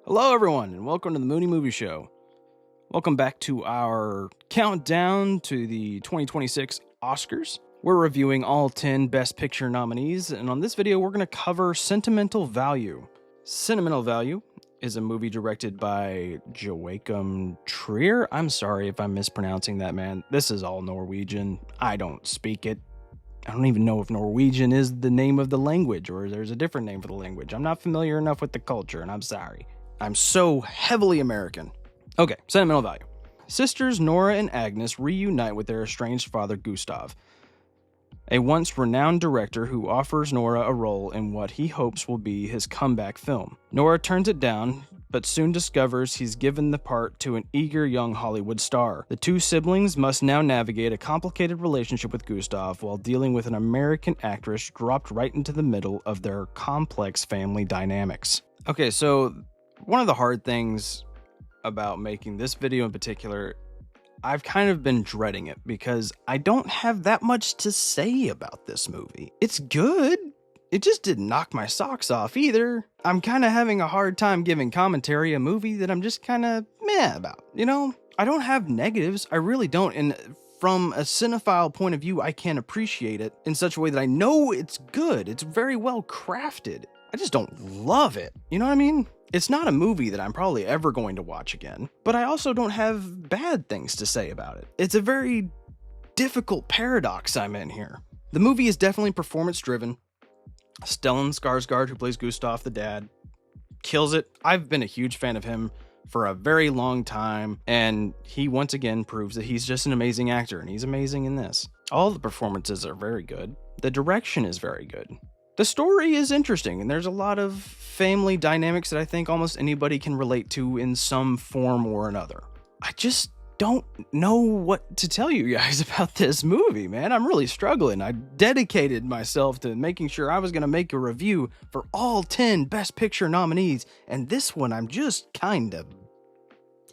Hello, everyone, and welcome to the Moony Movie Show. Welcome back to our countdown to the 2026 Oscars. We're reviewing all 10 Best Picture nominees, and on this video, we're going to cover Sentimental Value. Sentimental Value is a movie directed by Joachim Trier. I'm sorry if I'm mispronouncing that, man. This is all Norwegian. I don't speak it. I don't even know if Norwegian is the name of the language or there's a different name for the language. I'm not familiar enough with the culture, and I'm sorry. I'm so heavily American. Okay, Sentimental Value. Sisters Nora and Agnes reunite with their estranged father, Gustav, a once renowned director who offers Nora a role in what he hopes will be his comeback film. Nora turns it down, but soon discovers he's given the part to an eager young Hollywood star. The two siblings must now navigate a complicated relationship with Gustav while dealing with an American actress dropped right into the middle of their complex family dynamics. Okay, so one of the hard things about making this video in particular, I've kind of been dreading it because I don't have that much to say about this movie. It's good. It just didn't knock my socks off either. I'm kind of having a hard time giving commentary a movie that I'm just kind of meh about, you know? I don't have negatives. I really don't. And from a cinephile point of view, I can appreciate it in such a way that I know it's good. It's very well crafted. I just don't love it. You know what I mean? It's not a movie that I'm probably ever going to watch again, but I also don't have bad things to say about it. It's a very difficult paradox I'm in here. The movie is definitely performance-driven. Stellan Skarsgård, who plays Gustav the dad, kills it. I've been a huge fan of him for a very long time, and he once again proves that he's just an amazing actor, and he's amazing in this. All the performances are very good. The direction is very good. The story is interesting, and there's a lot of family dynamics that I think almost anybody can relate to in some form or another. I just don't know what to tell you guys about this movie, man. I'm really struggling. I dedicated myself to making sure I was going to make a review for all 10 Best Picture nominees, and this one I'm just kind of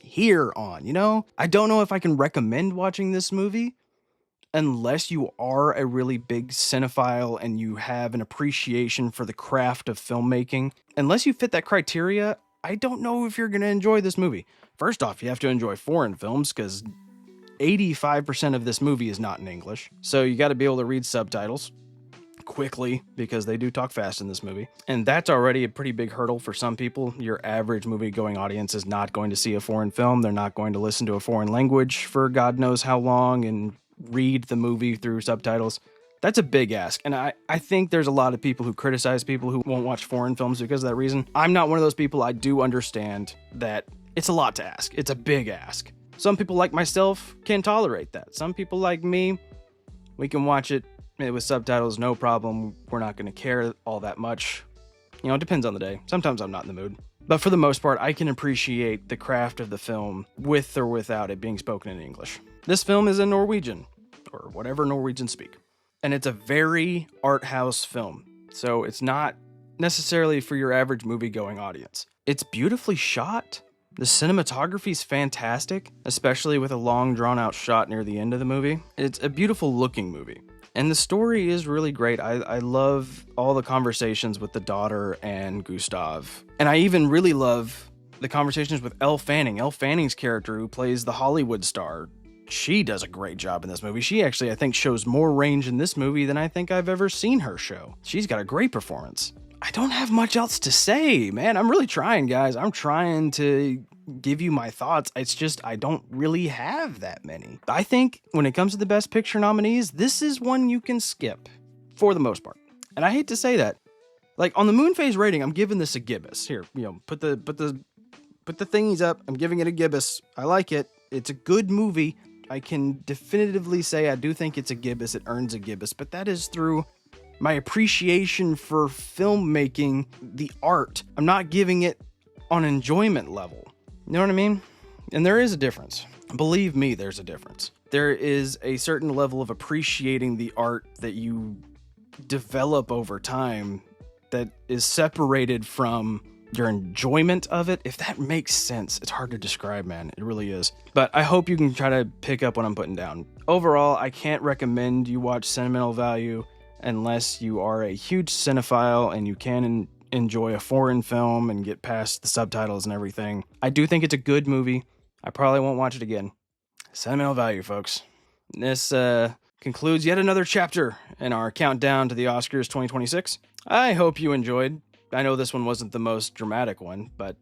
here on, you know? I don't know if I can recommend watching this movie, unless you are a really big cinephile and you have an appreciation for the craft of filmmaking. Unless you fit that criteria, I don't know if you're going to enjoy this movie. First off, you have to enjoy foreign films because 85% of this movie is not in English. So you got to be able to read subtitles quickly because they do talk fast in this movie. And that's already a pretty big hurdle for some people. Your average movie-going audience is not going to see a foreign film. They're not going to listen to a foreign language for God knows how long and read the movie through subtitles. That's a big ask, and I think there's a lot of people who criticize people who won't watch foreign films because of that reason. I'm not one of those people. I do understand that it's a lot to ask. It's a big ask. Some people like myself can tolerate that. Some people like me, we can watch it with subtitles, no problem. We're not going to care all that much. You know, it depends on the day. Sometimes I'm not in the mood. But for the most part, I can appreciate the craft of the film with or without it being spoken in English. This film is in Norwegian, or whatever Norwegians speak. And it's a very art house film. So it's not necessarily for your average movie-going audience. It's beautifully shot. The cinematography is fantastic, especially with a long drawn-out shot near the end of the movie. It's a beautiful looking movie. And the story is really great. I love all the conversations with the daughter and Gustav. And I even really love the conversations with Elle Fanning. Elle Fanning's character, who plays the Hollywood star, she does a great job in this movie. She actually, I think, shows more range in this movie than I think I've ever seen her show. She's got a great performance. I don't have much else to say, man. I'm really trying, guys. I'm trying to give you my thoughts. It's just I don't really have that many. I think when it comes to the Best Picture nominees, this is one you can skip for the most part. And I hate to say that. Like on the Moonface rating, I'm giving this a gibbous. Here, you know, put the thingies up. I'm giving it a gibbous. I like it. It's a good movie. I can definitively say I do think it's a gibbous. It earns a gibbous, but that is through my appreciation for filmmaking, the art. I'm not giving it on enjoyment level. You know what I mean? And there is a difference. Believe me, there's a difference. There is a certain level of appreciating the art that you develop over time that is separated from your enjoyment of it. If that makes sense. It's hard to describe, man. It really is. But I hope you can try to pick up what I'm putting down. Overall, I can't recommend you watch Sentimental Value unless you are a huge cinephile and you can enjoy a foreign film and get past the subtitles and everything. I do think it's a good movie. I probably won't watch it again. Sentimental Value, folks. This concludes yet another chapter in our countdown to the Oscars 2026. I hope you enjoyed. I know this one wasn't the most dramatic one, but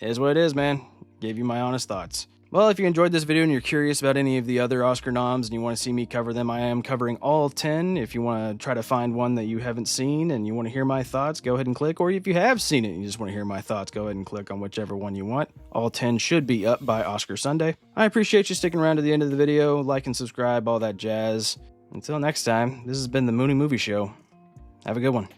it is what it is, man. Gave you my honest thoughts. Well, if you enjoyed this video and you're curious about any of the other Oscar noms and you want to see me cover them, I am covering all 10. If you want to try to find one that you haven't seen and you want to hear my thoughts, go ahead and click. Or if you have seen it and you just want to hear my thoughts, go ahead and click on whichever one you want. All 10 should be up by Oscar Sunday. I appreciate you sticking around to the end of the video. Like and subscribe, all that jazz. Until next time, this has been the Moony Movie Show. Have a good one.